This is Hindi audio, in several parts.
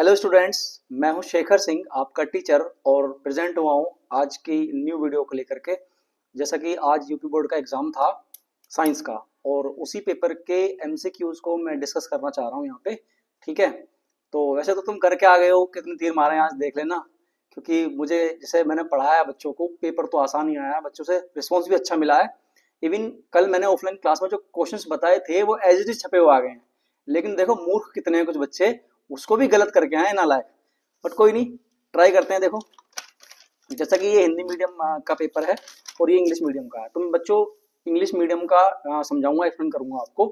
हेलो स्टूडेंट्स, मैं हूं शेखर सिंह, आपका टीचर, और प्रेजेंट हुआ हूं आज की न्यू वीडियो को लेकर के। जैसा कि आज यूपी बोर्ड का एग्जाम था साइंस का, और उसी पेपर के एमसीक्यूज को मैं डिस्कस करना चाह रहा हूं यहाँ पे। ठीक है, तो वैसे तो तुम करके आ गए हो, कितने तीर मारे हैं आज देख लेना। क्योंकि मुझे जैसे मैंने पढ़ाया बच्चों को, पेपर तो आसान ही आया, बच्चों से रिस्पॉन्स भी अच्छा मिला है। इवन कल मैंने ऑफलाइन क्लास में जो क्वेश्चंस बताए थे वो एज इट इज छपे हुए आ गए हैं। लेकिन देखो मूर्ख कितने हैं कुछ बच्चे, उसको भी गलत करके आए नालायक। बट कोई नहीं, ट्राई करते हैं। देखो, जैसा कि ये हिंदी मीडियम का पेपर है और ये इंग्लिश मीडियम का है, तो मैं बच्चों इंग्लिश मीडियम का समझाऊंगा, एक्सप्लेन करूंगा आपको।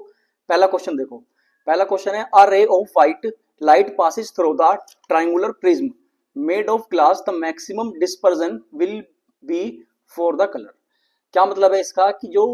पहला क्वेश्चन देखो। पहला क्वेश्चन है, a ray of white light passes through the triangular prism made of glass, the maximum dispersion will be for the colour. क्या मतलब है इसका कि जो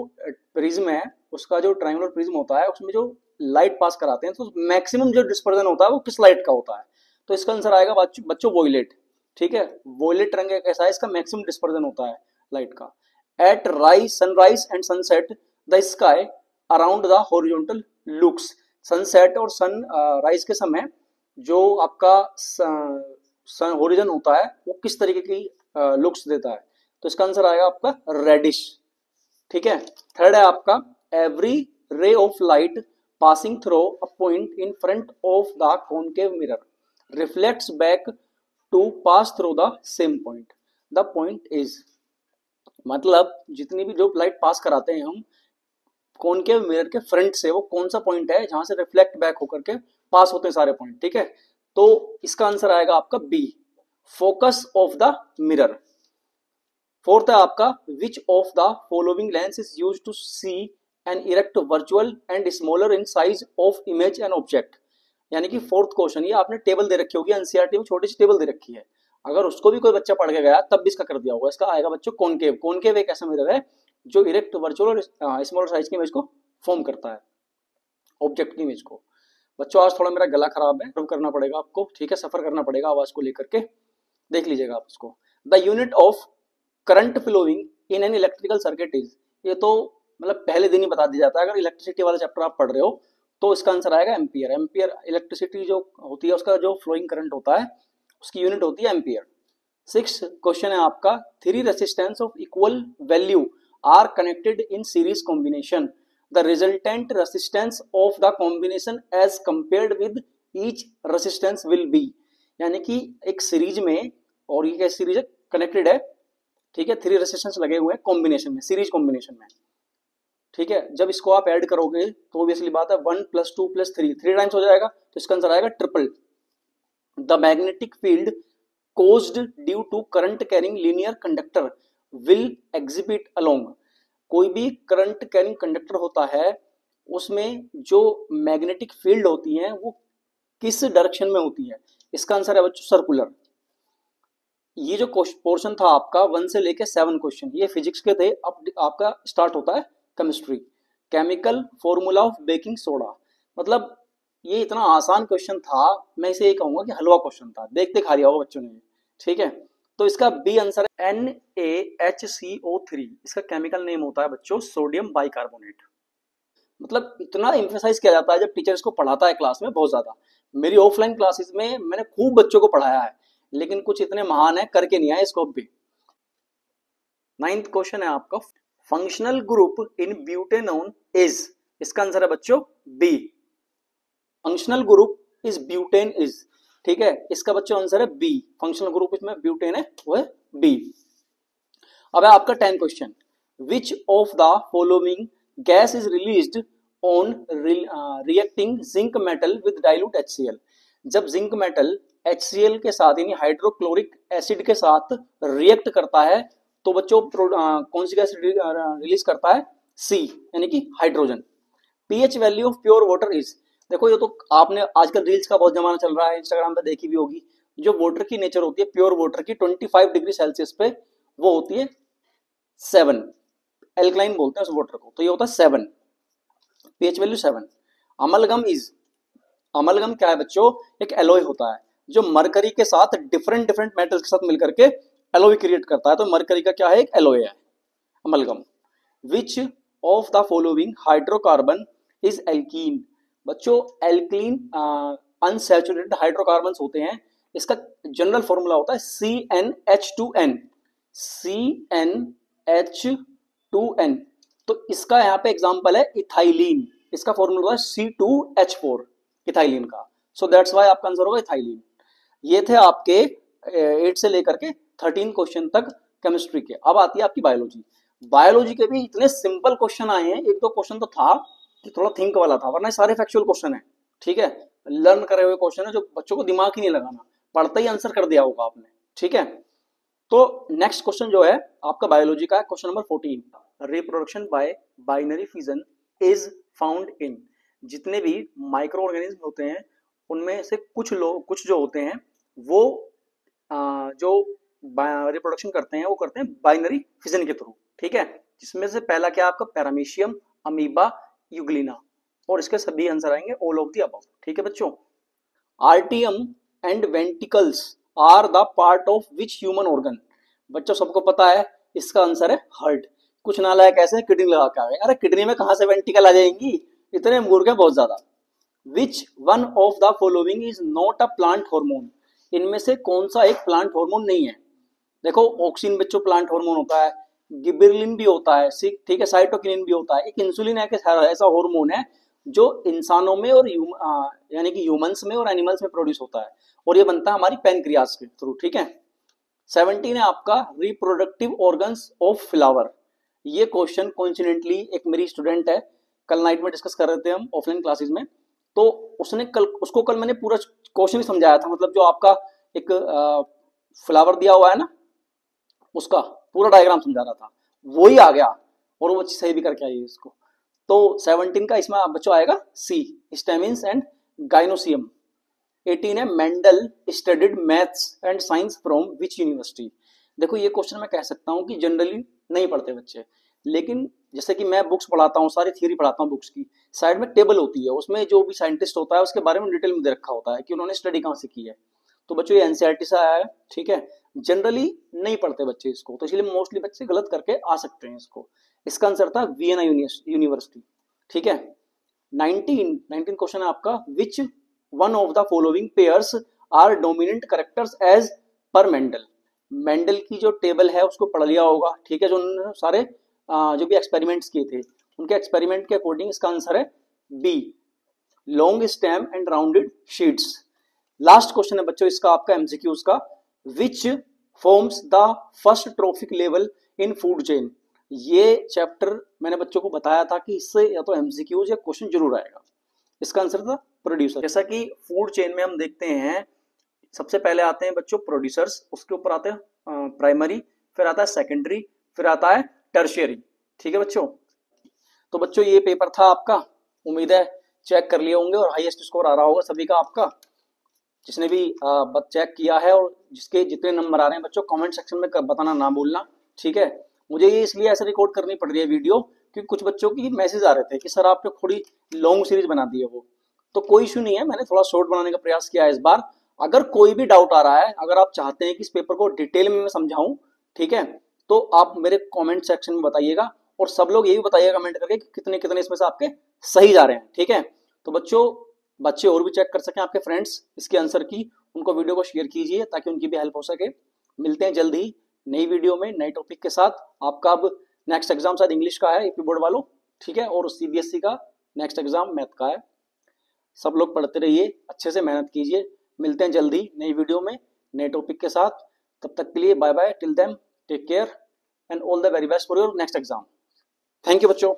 प्रिज्म है उसका जो ट्रायंगुलर प्रिज्म होता है उसमें जो लाइट पास कराते हैं तो मैक्सिमम जो डिस्पर्जन होता है वो किस लाइट का होता है। तो इसका आंसर आएगा बच्चों वोयलेट। ठीक है, वोयलेट रंग एक ऐसा है, इसका मैक्सिमम डिस्पर्जन होता है लाइट का। At rise sunrise and sunset the sky around the horizontal looks. Sunset और सन राइज के समय जो आपका सन होरिजन होता है वो किस तरीके की लुक्स देता है। तो इसका आंसर आएगा आपका रेडिश। ठीक है, थर्ड है आपका, every ray of light passing through a point in front of the concave mirror reflects back to pass through the same point, the point is. मतलब जितनी भी जो लाइट पास कराते हैं हम कॉनकेव मिरर के फ्रंट से, वो कौन सा पॉइंट है जहां से रिफ्लेक्ट बैक होकर के पास होते हैं सारे पॉइंट। ठीक है, तो इसका आंसर आएगा आपका B, focus of the mirror. Fourth है आपका, which of the following lens is used to see an erect virtual and smaller in size of image and object. यानी कि फोर्थ क्वेश्चन, ये आपने टेबल दे रखी होगी एनसीईआरटी में, छोटी सी टेबल दे रखी है, अगर उसको भी कोई बच्चा पढ़ के गया तब भी इसका कर दिया होगा। इसका आएगा बच्चों कॉनकेव। कॉनकेव एक ऐसा मिरर है जो इरेक्ट वर्चुअल और स्मॉलर साइज की इमेज को फॉर्म करता है, ऑब्जेक्ट की इमेज को। बच्चों आज थोड़ा मेरा गला खराब है, करना पड़ेगा आपको। ठीक है, सफर करना पड़ेगा आवाज को लेकर के, देख लीजिएगा आप इसको। The unit of current flowing in an electrical circuit is. ये तो मतलब पहले दिन ही बता दिया जाता है, अगर इलेक्ट्रिसिटी वाला चैप्टर आप पढ़ रहे हो तो इसका आंसर आएगा एम्पियर। एम्पियर इलेक्ट्रिसिटी जो होती है उसका जो फ्लोइंग करंट होता है उसकी यूनिट होती है एम्पियर। सिक्स क्वेश्चन है आपका, three resistance of equal value are connected in series combination, the resultant resistance of the combination as compared with each resistance will be. यानी कि एक सीरीज में, और ये क्या सीरीज है, कनेक्टेड है। ठीक है, थ्री रेसिस्टेंस लगे हुए हैं कॉम्बिनेशन में, सीरीज कॉम्बिनेशन में। ठीक है, जब इसको आप ऐड करोगे तो ऑब्वियसली बात है 1 + 2 + 3 थ्री टाइम्स हो जाएगा, तो इसका आंसर आएगा triple. The magnetic field caused due to current carrying linear conductor will exhibit along. कोई भी करंट कैरिंग कंडक्टर होता है उसमें जो मैग्नेटिक फील्ड होती है वो किस डायरेक्शन में होती है। इसका आंसर है बच्चों सर्कुलर। ये जो पोर्शन था आपका 1 से लेके 7 क्वेश्चन, ये फिजिक्स के थे। अब आपका स्टार्ट होता है chemistry. Chemical formula of baking soda. मतलब ये इतना आसान क्वेश्चन था, मैं इसे ये कहूंगा कि हलवा क्वेश्चन था, देखते खा लिया होगा बच्चों ने। ठीक है, तो इसका बी आंसर है NaHCO3। इसका केमिकल नेम होता है बच्चों सोडियम बाइकार्बोनेट। मतलब इतना एम्फेसाइज किया जाता है जब टीचर इसको पढ़ाता है क्लास में, बहुत ज्यादा। मेरी ऑफलाइन क्लासेस में मैंने खूब बच्चों को पढ़ाया है, लेकिन कुछ इतने महान है करके नहीं आए इसको भी। नाइन्थ क्वेश्चन है आपका, functional group in butanone is. इसका आंसर है बच्चों B, functional group is butane is. ठीक है, इसका बच्चों आंसर है बी, फंक्शनल ग्रुप इसमें ब्यूटेन है, वो है बी। अब है आपका 10 question, which of the following gas is released on reacting zinc metal with dilute HCl। जब जिंक मेटल HCl के साथ यानी हाइड्रोक्लोरिक एसिड के साथ रिएक्ट करता है तो बच्चों कौन सी गैस रिलीज करता है, सी यानी कि hydrogen. PH value of pure water is. देखो ये तो आपने आजकल रील्स का बहुत जमाना चल रहा है, इंस्टाग्राम पे देखी भी होगी। जो वाटर की नेचर होती है प्योर वाटर की 25 डिग्री सेल्सियस पे वो होती है 7, एल्कलाइन बोलते हैं उस वाटर को, तो ये होता है 7, pH value 7। Amalgam is, amalgam क्या है बच्चों, एक एलॉय होता है जो मरकरी के साथ डिफरेंट डिफरेंट मेटल्स के साथ मिलकर के एलॉय क्रिएट करता है। तो मरकरी का क्या है, एक एलॉय है amalgam. Which of the following hydrocarbon is alkene. बच्चों एल्कीन अनसैचुरेटेड हाइड्रोकार्बन्स होते हैं, इसका जनरल फॉर्मूला होता है CnH2n, CnH2n। तो इसका यहाँ पे एग्जांपल है इथाइलिन, इसका फॉर्मूला है C2H4 इथाइलिन का। सो दैट्स वाई आपका आंसर होगा इथाइलिन। ये थे आपके 8 से लेकर के 13 क्वेश्चन तक केमिस्ट्री के। अब आती है आपकी बायोलॉजी। बायोलॉजी के भी इतने सिंपल क्वेश्चन आए हैं, एक दो क्वेश्चन तो था कि थोड़ा थिंक वाला था, वरना सारे फैक्चुअल क्वेश्चन है, ठीक है, लर्न करे हुए क्वेश्चन है जो बच्चों को दिमाग ही नहीं लगाना, पढ़ते ही आंसर कर दिया होगा आपने, ठीक है। तो नेक्स्ट क्वेश्चन जो है आपका बायोलॉजी का है, question number 14। Reproduction by binary fission is found in. जितने भी माइक्रो ऑर्गेनिज्म होते हैं उनमें से कुछ जो होते हैं वो जो रिप्रोडक्शन करते हैं वो करते हैं बाइनरी फिजन के थ्रू, ठीक है। जिसमें से पहला क्या आपका पैरामीशियम, अमीबा, यूग्लिना, और इसके सभी आंसर आएंगे ऑल ऑफ द अबव, ठीक है बच्चों। आर्टियम and ventricles are the part of which human organ. बच्चों सबको पता है इसका आंसर है हार्ट। कुछ नालायक ऐसे किडनी लगा के आ गए, अरे किडनी में कहां से वेंटिकल आ जाएंगी, इतने मूर्ख हैं बहुत ज्यादा। विच one of the following is not a plant hormone. इनमें से कौन सा एक प्लांट हार्मोन नहीं है। देखो ऑक्सीजन बच्चों प्लांट हार्मोन होता है, गिबरेलिन भी होता है, ठीक है, साइटोकिनिन भी होता है, एक इंसुलिन है ऐसा हार्मोन है जो इंसानों में और यानी कि ह्यूमंस में और एनिमल्स में प्रोड्यूस होता है, और ये बनता है हमारी पैनक्रियाज के थ्रू, ठीक है। 17 है आपका रिप्रोडक्टिव ऑर्गन्स ऑफ फ्लावर। ये क्वेश्चन कोइंसिडेंटली एक मेरी स्टूडेंट है, कल नाइट में डिस्कस कर रहे थे हम ऑफलाइन क्लासेस में, तो उसको कल मैंने पूरा क्वेश्चन भी समझाया था, मतलब जो आपका एक फ्लावर दिया हुआ है ना उसका पूरा डायग्राम समझा रहा था, वही आ गया और वो सही भी करके आई इसको। तो 17 का इसमें बच्चों आएगा सी, स्टेमिन्स एंड गाइनोसियम। 18 है Mendel studied maths and science from which university. देखो ये क्वेश्चन मैं कह सकता हूँ कि जनरली नहीं पढ़ते बच्चे, लेकिन जैसे कि मैं बुक्स पढ़ाता हूँ, सारी थ्योरी पढ़ाता हूँ बुक्स की, साइड में टेबल होती है, उसमें जो भी साइंटिस्ट होता है उसके बारे में डिटेल में दे रखा होता है कि उन्होंने स्टडी कहाँ से की है। तो बच्चों ये एनसीईआरटी से आया है, ठीक है, जनरली नहीं पढ़ते बच्चे इसको, तो इसलिए मोस्टली बच्चे गलत करके आ सकते हैं इसको। इसका आंसर था वियना यूनिवर्सिटी, ठीक है। 19 क्वेश्चन है आपका, which one of the following pairs are dominant characters as per Mendel. Mendel की जो टेबल है उसको पढ़ लिया होगा, ठीक है, जो उन्होंने सारे जो भी एक्सपेरिमेंट्स किए थे उनके एक्सपेरिमेंट के अकॉर्डिंग इसका आंसर है B, long stem and rounded seeds. Last question है बच्चों इसका आपका एमसीक्यूज का, which forms the first trophic level in food chain. ये चैप्टर मैंने बच्चों को बताया था कि इससे या तो एमसीक्यूज या क्वेश्चन जरूर आएगा। इसका आंसर था प्रोड्यूसर। जैसा कि फूड चेन में हम देखते हैं सबसे पहले आते हैं बच्चों प्रोड्यूसर्स, उसके ऊपर आते हैं प्राइमरी, फिर आता है सेकेंडरी, फिर आता है टर्शियरी, ठीक है बच्चों। तो बच्चों ये पेपर था आपका, उम्मीद है चेक कर लिए होंगे और हाईएस्ट स्कोर आ रहा होगा सभी का आपका, जिसने भी चेक किया है, और जिसके जितने नंबर आ रहे हैं बच्चों कमेंट सेक्शन में बताना ना भूलना, ठीक है। मुझे ये इसलिए ऐसे रिकॉर्ड करनी पड़ रही है वीडियो क्योंकि कुछ बच्चों की मैसेज आ रहे थे कि सर आपने थोड़ी लॉन्ग सीरीज बना दी है, वो तो कोई इशू नहीं है, मैंने थोड़ा शॉर्ट बनाने का प्रयास किया है इस बार। अगर कोई भी डाउट आ रहा है, अगर आप चाहते हैं कि इस पेपर को डिटेल में मैं समझाऊं, ठीक है, तो आप मेरे कमेंट सेक्शन में बताइएगा, और सब लोग यही बताइएगा कमेंट करके कि कितने कितने इसमें से आपके सही जा रहे हैं, ठीक है। तो बच्चे और भी चेक कर सकें, आपके फ्रेंड्स इसके आंसर की, उनको वीडियो को शेयर कीजिए ताकि उनकी भी हेल्प हो सके। मिलते हैं जल्द ही नई वीडियो में नए टॉपिक के साथ। आपका अब नेक्स्ट एग्जाम शायद इंग्लिश का है यूपी बोर्ड वालों, ठीक है, और सीबीएसई का नेक्स्ट एग्जाम मैथ का है। सब लोग पढ़ते रहिए, अच्छे से मेहनत कीजिए। मिलते हैं जल्दी नई वीडियो में नए टॉपिक के साथ। तब तक के लिए bye bye, till then take care and all the very best for your next exam. Thank you बच्चों।